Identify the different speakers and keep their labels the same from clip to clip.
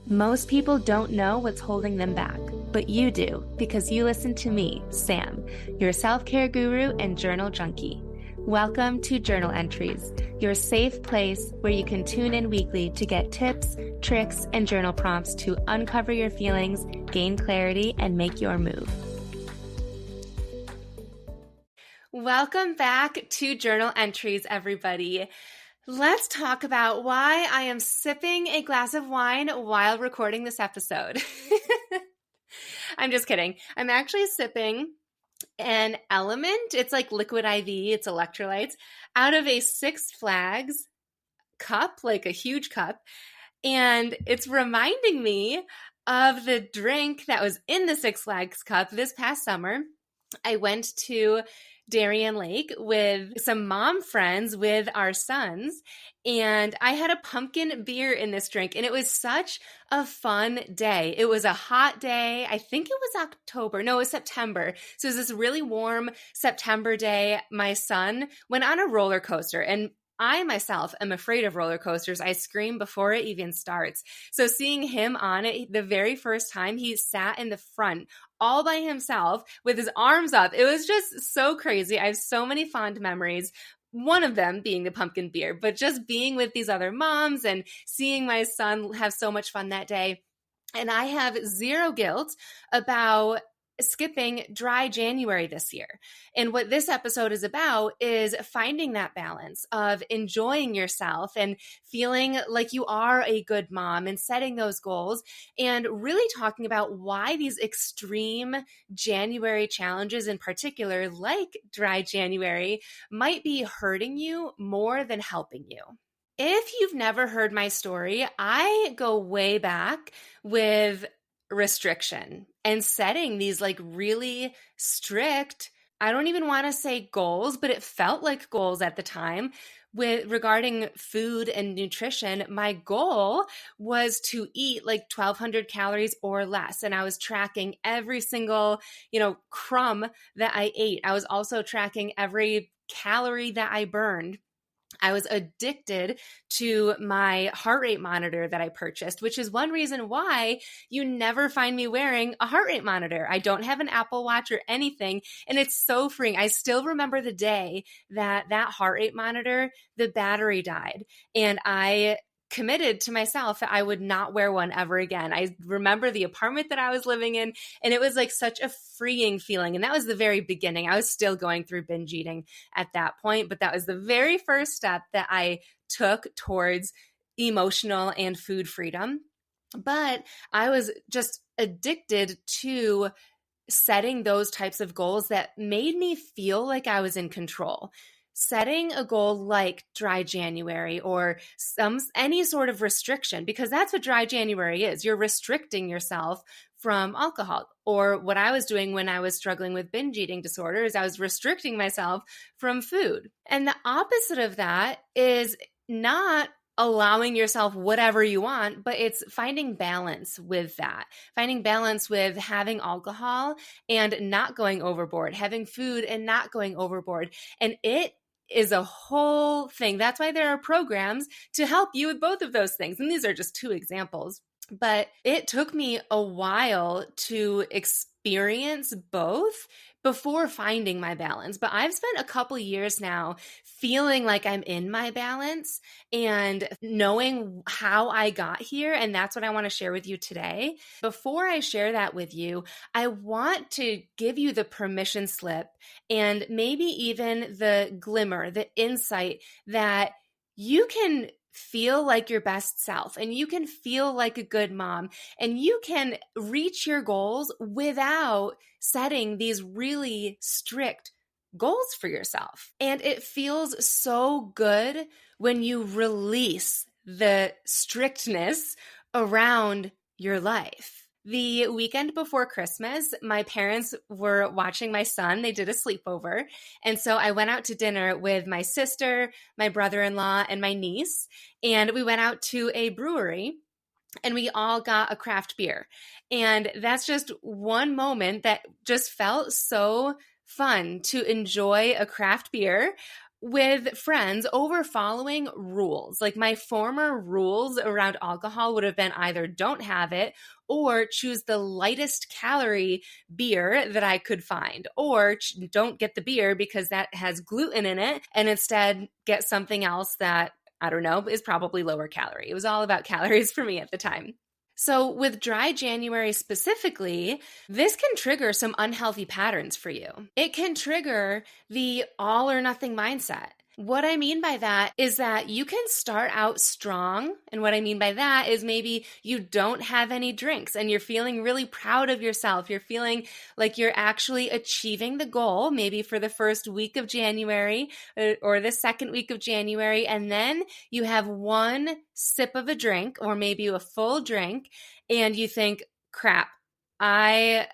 Speaker 1: Most people don't know what's holding them back, but you do because you listen to me, Sam, your self-care guru and journal junkie. Welcome to Journal Entries, your safe place where you can tune in weekly to get tips, tricks, and journal prompts to uncover your feelings, gain clarity, and make your move. Welcome back to Journal Entries, everybody. Let's talk about why I am sipping a glass of wine while recording this episode. I'm just kidding. I'm actually sipping an Element. It's like liquid IV. It's electrolytes out of a Six Flags cup, like a huge cup. And it's reminding me of the drink that was in the Six Flags cup this past summer. I went to Darien Lake with some mom friends with our sons, and I had a pumpkin beer in this drink, and it was such a fun day. It was a hot day. I think it was October. No, it was September. So it was this really warm September day. My son went on a roller coaster, and I myself am afraid of roller coasters. I scream before it even starts. So seeing him on it, the very first time, he sat in the front all by himself with his arms up. It was just so crazy. I have so many fond memories. One of them being the pumpkin beer, but just being with these other moms and seeing my son have so much fun that day. And I have zero guilt about skipping dry January this year. And what this episode is about is finding that balance of enjoying yourself and feeling like you are a good mom and setting those goals, and really talking about why these extreme January challenges in particular, like dry January, might be hurting you more than helping you. If you've never heard my story, I go way back with restriction and setting these like really strict, I don't even want to say goals, but it felt like goals at the time with regarding food and nutrition. My goal was to eat like 1,200 calories or less. And I was tracking every single, crumb that I ate. I was also tracking every calorie that I burned. I was addicted to my heart rate monitor that I purchased, which is one reason why you never find me wearing a heart rate monitor. I don't have an Apple Watch or anything, and it's so freeing. I still remember the day that heart rate monitor, the battery died, and I committed to myself that I would not wear one ever again. I remember the apartment that I was living in, and it was like such a freeing feeling. And that was the very beginning. I was still going through binge eating at that point, but that was the very first step that I took towards emotional and food freedom. But I was just addicted to setting those types of goals that made me feel like I was in control. Setting a goal like dry January or any sort of restriction, because that's what dry January is. You're restricting yourself from alcohol. Or what I was doing when I was struggling with binge eating disorder is I was restricting myself from food. And the opposite of that is not allowing yourself whatever you want, but it's finding balance with that, finding balance with having alcohol and not going overboard, having food and not going overboard. And it is a whole thing. That's why there are programs to help you with both of those things. And these are just two examples. But it took me a while to experience both before finding my balance. But I've spent a couple years now feeling like I'm in my balance and knowing how I got here. And that's what I want to share with you today. Before I share that with you, I want to give you the permission slip and maybe even the glimmer, the insight that you can feel like your best self and you can feel like a good mom and you can reach your goals without setting these really strict goals for yourself. And it feels so good when you release the strictness around your life. The weekend before Christmas, my parents were watching my son. They did a sleepover. And so I went out to dinner with my sister, my brother-in-law, and my niece. And we went out to a brewery and we all got a craft beer. And that's just one moment that just felt so fun to enjoy a craft beer with friends over following rules. Like my former rules around alcohol would have been either don't have it or choose the lightest calorie beer that I could find, or don't get the beer because that has gluten in it and instead get something else that, I don't know, is probably lower calorie. It was all about calories for me at the time. So with dry January specifically, this can trigger some unhealthy patterns for you. It can trigger the all or nothing mindset. What I mean by that is that you can start out strong. And what I mean by that is maybe you don't have any drinks and you're feeling really proud of yourself. You're feeling like you're actually achieving the goal, maybe for the first week of January or the second week of January. And then you have one sip of a drink or maybe a full drink and you think, crap, I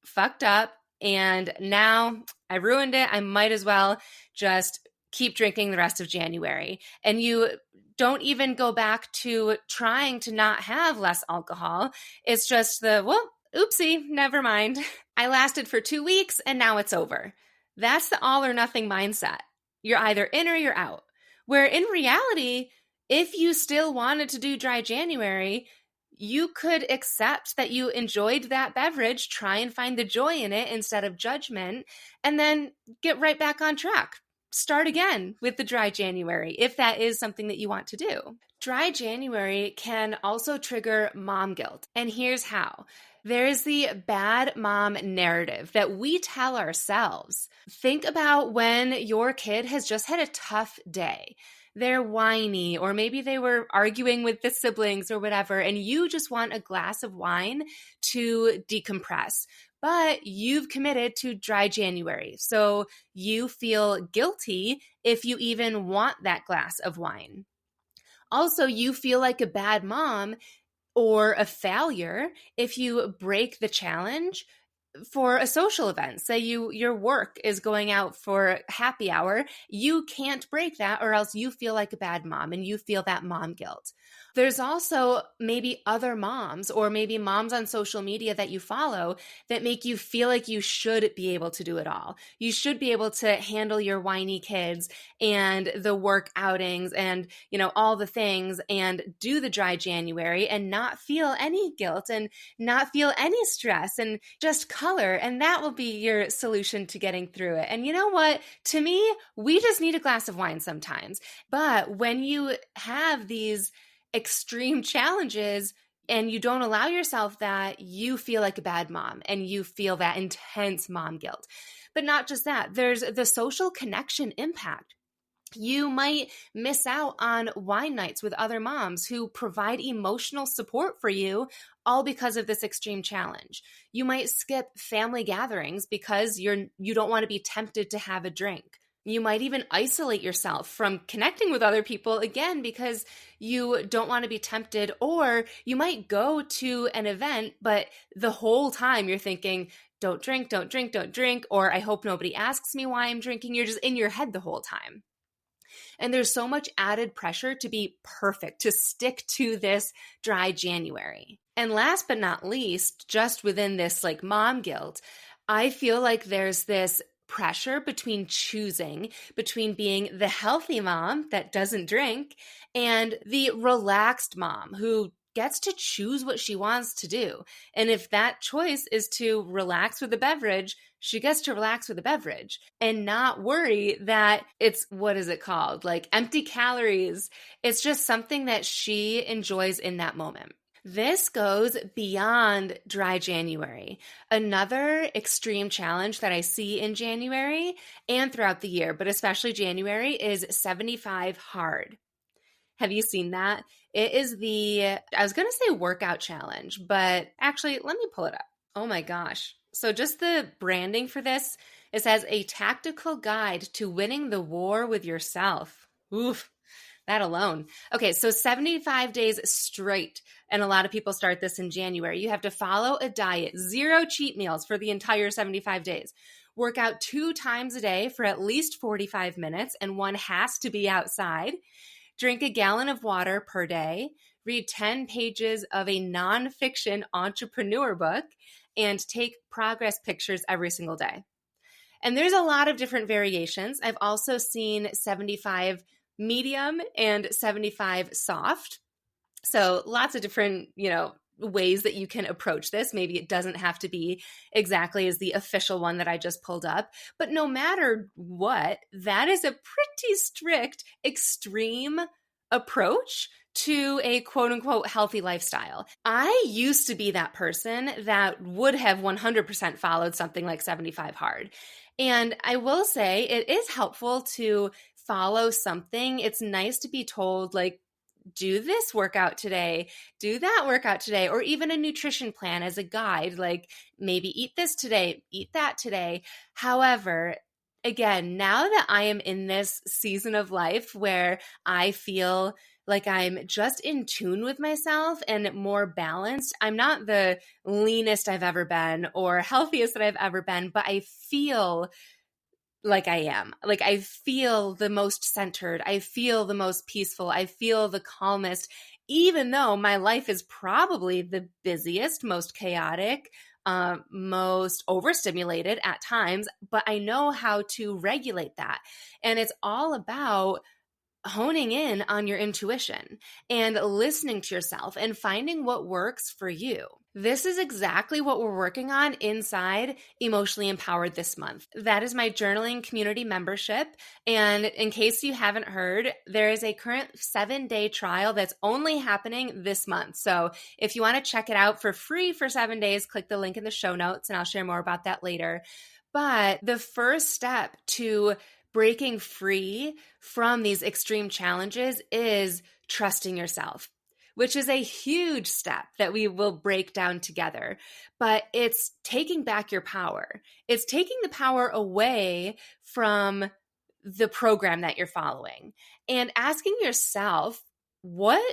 Speaker 1: fucked up and now I ruined it. I might as well just keep drinking the rest of January. And you don't even go back to trying to not have less alcohol. It's just oopsie, never mind. I lasted for 2 weeks and now it's over. That's the all or nothing mindset. You're either in or you're out. Where in reality, if you still wanted to do dry January, you could accept that you enjoyed that beverage, try and find the joy in it instead of judgment, and then get right back on track. Start again with the dry January if that is something that you want to do. Dry January can also trigger mom guilt. And here's how. There's the bad mom narrative that we tell ourselves. Think about when your kid has just had a tough day. They're whiny, or maybe they were arguing with the siblings or whatever, and you just want a glass of wine to decompress. But you've committed to dry January, so you feel guilty if you even want that glass of wine. Also, you feel like a bad mom or a failure if you break the challenge for a social event. Say your work is going out for happy hour, you can't break that or else you feel like a bad mom and you feel that mom guilt. There's also maybe other moms or maybe moms on social media that you follow that make you feel like you should be able to do it all. You should be able to handle your whiny kids and the work outings and, all the things and do the dry January and not feel any guilt and not feel any stress and just color. And that will be your solution to getting through it. And you know what? To me, we just need a glass of wine sometimes. But when you have these extreme challenges and you don't allow yourself that, you feel like a bad mom and you feel that intense mom guilt. But not just that, there's the social connection impact. You might miss out on wine nights with other moms who provide emotional support for you, all because of this extreme challenge. You might skip family gatherings because you don't want to be tempted to have a drink. You might even isolate yourself from connecting with other people again because you don't want to be tempted, or you might go to an event, but the whole time you're thinking, don't drink, don't drink, don't drink, or I hope nobody asks me why I'm drinking. You're just in your head the whole time. And there's so much added pressure to be perfect, to stick to this dry January. And last but not least, just within this like mom guilt, I feel like there's this pressure between being the healthy mom that doesn't drink and the relaxed mom who gets to choose what she wants to do. And if that choice is to relax with a beverage, she gets to relax with a beverage and not worry that it's, what is it called? Like empty calories. It's just something that she enjoys in that moment. This goes beyond dry January. Another extreme challenge that I see in January and throughout the year, but especially January, is 75 hard. Have you seen that? It is I was going to say workout challenge, but actually, let me pull it up. Oh my gosh. So just the branding for this, it says a tactical guide to winning the war with yourself. Oof. That alone. Okay, so 75 days straight. And a lot of people start this in January. You have to follow a diet, 0 cheat meals for the entire 75 days. Work out 2 times a day for at least 45 minutes, and one has to be outside. Drink a gallon of water per day. Read 10 pages of a nonfiction entrepreneur book, and take progress pictures every single day. And there's a lot of different variations. I've also seen 75 medium and 75 soft. So lots of different, ways that you can approach this. Maybe it doesn't have to be exactly as the official one that I just pulled up, but no matter what, that is a pretty strict, extreme approach to a quote unquote healthy lifestyle. I used to be that person that would have 100% followed something like 75 hard. And I will say it is helpful to follow something. It's nice to be told, like, do this workout today, do that workout today, or even a nutrition plan as a guide, like maybe eat this today, eat that today. However, again, now that I am in this season of life where I feel like I'm just in tune with myself and more balanced, I'm not the leanest I've ever been or healthiest that I've ever been, but I feel like I am. Like I feel the most centered. I feel the most peaceful. I feel the calmest, even though my life is probably the busiest, most chaotic, most overstimulated at times, but I know how to regulate that. And it's all about honing in on your intuition and listening to yourself and finding what works for you. This is exactly what we're working on inside Emotionally Empowered this month. That is my journaling community membership. And in case you haven't heard, there is a current 7-day trial that's only happening this month. So if you want to check it out for free for 7 days, click the link in the show notes and I'll share more about that later. But the first step to breaking free from these extreme challenges is trusting yourself, which is a huge step that we will break down together. But it's taking back your power. It's taking the power away from the program that you're following and asking yourself, what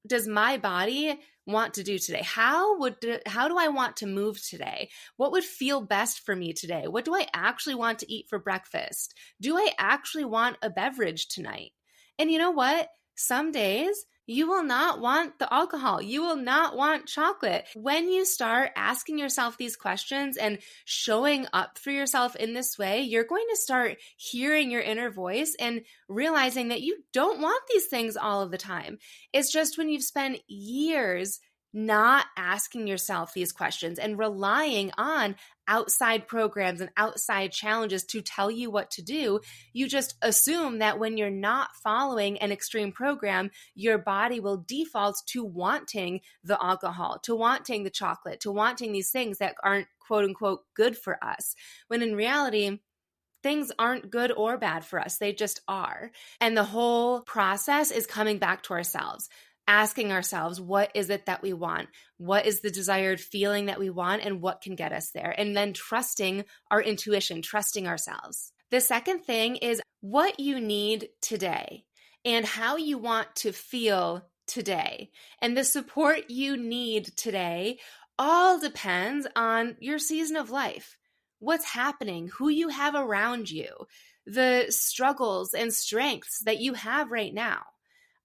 Speaker 1: does my body want to do today? How do I want to move today? What would feel best for me today? What do I actually want to eat for breakfast? Do I actually want a beverage tonight? And you know what? Some days you will not want the alcohol. You will not want chocolate. When you start asking yourself these questions and showing up for yourself in this way, you're going to start hearing your inner voice and realizing that you don't want these things all of the time. It's just when you've spent years not asking yourself these questions and relying on outside programs and outside challenges to tell you what to do, you just assume that when you're not following an extreme program, your body will default to wanting the alcohol, to wanting the chocolate, to wanting these things that aren't quote unquote good for us. When in reality, things aren't good or bad for us. They just are. And the whole process is coming back to ourselves. Asking ourselves, what is it that we want? What is the desired feeling that we want? And what can get us there? And then trusting our intuition, trusting ourselves. The second thing is what you need today and how you want to feel today. And the support you need today all depends on your season of life, what's happening, who you have around you, the struggles and strengths that you have right now.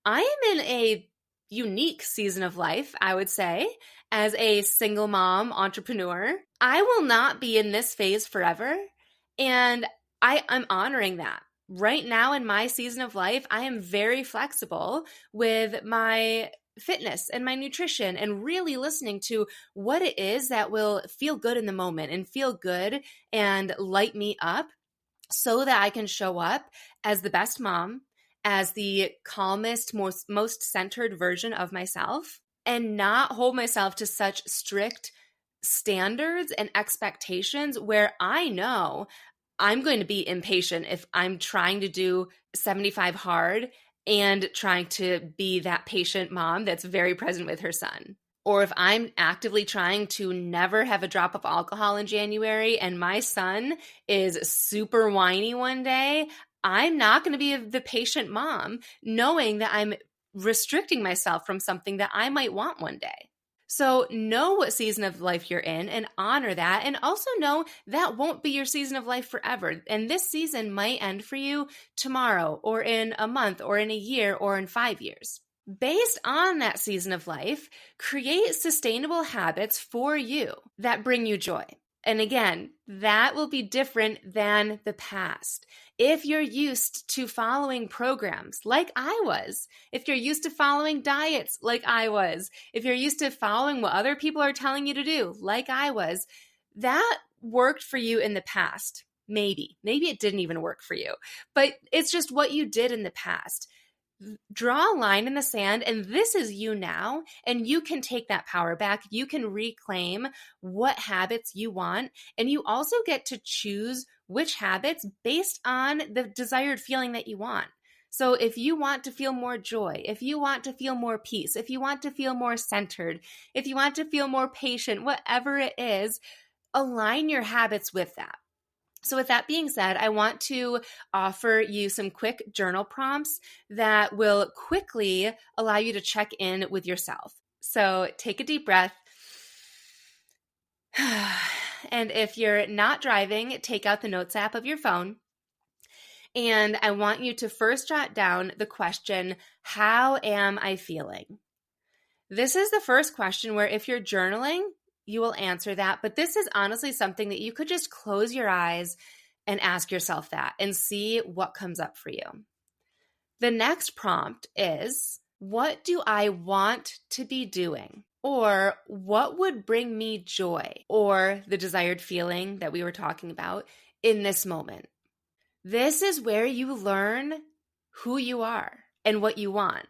Speaker 1: I am in a unique season of life, I would say, as a single mom entrepreneur. I will not be in this phase forever, and I'm honoring that. Right now in my season of life, I am very flexible with my fitness and my nutrition and really listening to what it is that will feel good in the moment and feel good and light me up so that I can show up as the best mom, as the calmest, most centered version of myself, and not hold myself to such strict standards and expectations where I know I'm going to be impatient if I'm trying to do 75 hard and trying to be that patient mom that's very present with her son. Or if I'm actively trying to never have a drop of alcohol in January and my son is super whiny one day, I'm not going to be the patient mom knowing that I'm restricting myself from something that I might want one day. So know what season of life you're in and honor that. And also know that won't be your season of life forever. And this season might end for you tomorrow or in a month or in a year or in 5 years. Based on that season of life, create sustainable habits for you that bring you joy. And again, that will be different than the past. If you're used to following programs like I was, if you're used to following diets like I was, if you're used to following what other people are telling you to do like I was, that worked for you in the past. Maybe it didn't even work for you, but it's just what you did in the past. Draw a line in the sand, and this is you now, and you can take that power back. You can reclaim what habits you want, and you also get to choose which habits based on the desired feeling that you want. So if you want to feel more joy, if you want to feel more peace, if you want to feel more centered, if you want to feel more patient, whatever it is, align your habits with that. So with that being said, I want to offer you some quick journal prompts that will quickly allow you to check in with yourself. So take a deep breath. And if you're not driving, take out the notes app of your phone. And I want you to first jot down the question, how am I feeling? This is the first question where if you're journaling, you will answer that. But this is honestly something that you could just close your eyes and ask yourself that and see what comes up for you. The next prompt is, what do I want to be doing? Or what would bring me joy or the desired feeling that we were talking about in this moment? This is where you learn who you are and what you want.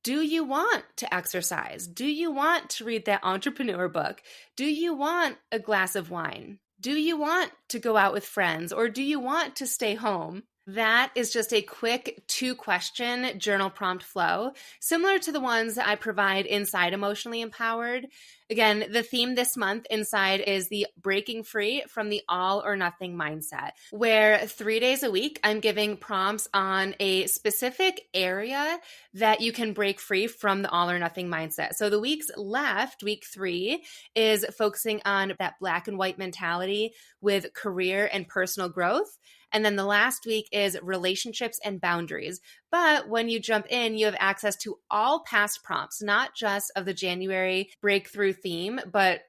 Speaker 1: Do you want to exercise? Do you want to read that entrepreneur book? Do you want a glass of wine? Do you want to go out with friends, or do you want to stay home? That is just a quick 2-question journal prompt flow, similar to the ones that I provide inside Emotionally Empowered. Again, the theme this month inside is the breaking free from the all or nothing mindset, where 3 days a week, I'm giving prompts on a specific area that you can break free from the all or nothing mindset. So the weeks left, week 3, is focusing on that black and white mentality with career and personal growth. And then the last week is relationships and boundaries. But when you jump in, you have access to all past prompts, not just of the January breakthrough theme, but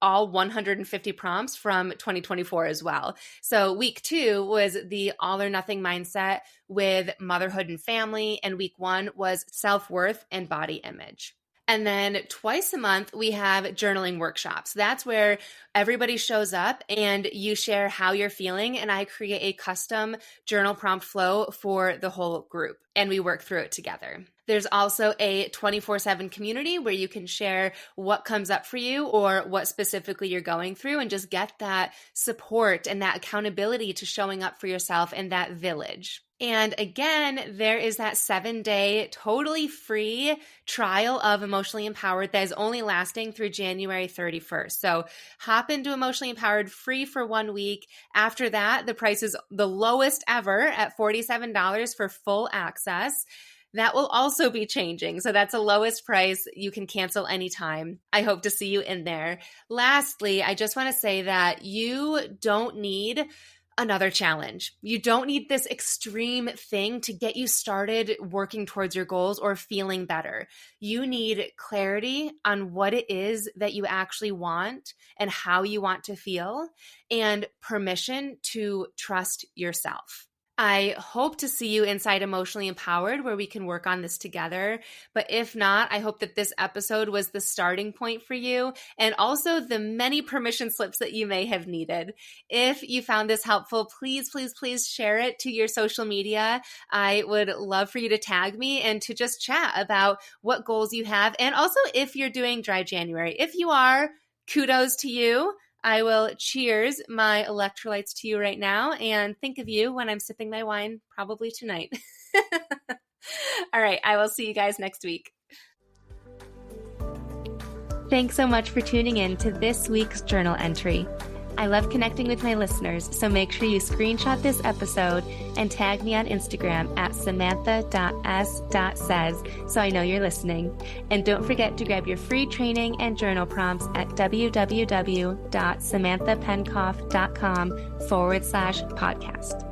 Speaker 1: all 150 prompts from 2024 as well. So week 2 was the all or nothing mindset with motherhood and family. And week 1 was self-worth and body image. And then twice a month, we have journaling workshops. That's where everybody shows up and you share how you're feeling. And I create a custom journal prompt flow for the whole group. And we work through it together. There's also a 24/7 community where you can share what comes up for you or what specifically you're going through and just get that support and that accountability to showing up for yourself and that village. And again, there is that 7-day totally free trial of Emotionally Empowered that is only lasting through January 31st. So hop into Emotionally Empowered free for 1 week. After that, the price is the lowest ever at $47 for full access. That will also be changing. So that's the lowest price. You can cancel anytime. I hope to see you in there. Lastly, I just want to say that you don't need another challenge. You don't need this extreme thing to get you started working towards your goals or feeling better. You need clarity on what it is that you actually want and how you want to feel, and permission to trust yourself. I hope to see you inside Emotionally Empowered where we can work on this together. But if not, I hope that this episode was the starting point for you and also the many permission slips that you may have needed. If you found this helpful, please, please, please share it to your social media. I would love for you to tag me and to just chat about what goals you have. And also if you're doing Dry January. If you are, kudos to you. I will cheers my electrolytes to you right now and think of you when I'm sipping my wine, probably tonight. All right, I will see you guys next week. Thanks so much for tuning in to this week's journal entry. I love connecting with my listeners, so make sure you screenshot this episode and tag me on Instagram at samantha.s.says so I know you're listening. And don't forget to grab your free training and journal prompts at www.samanthapenkoff.com/podcast.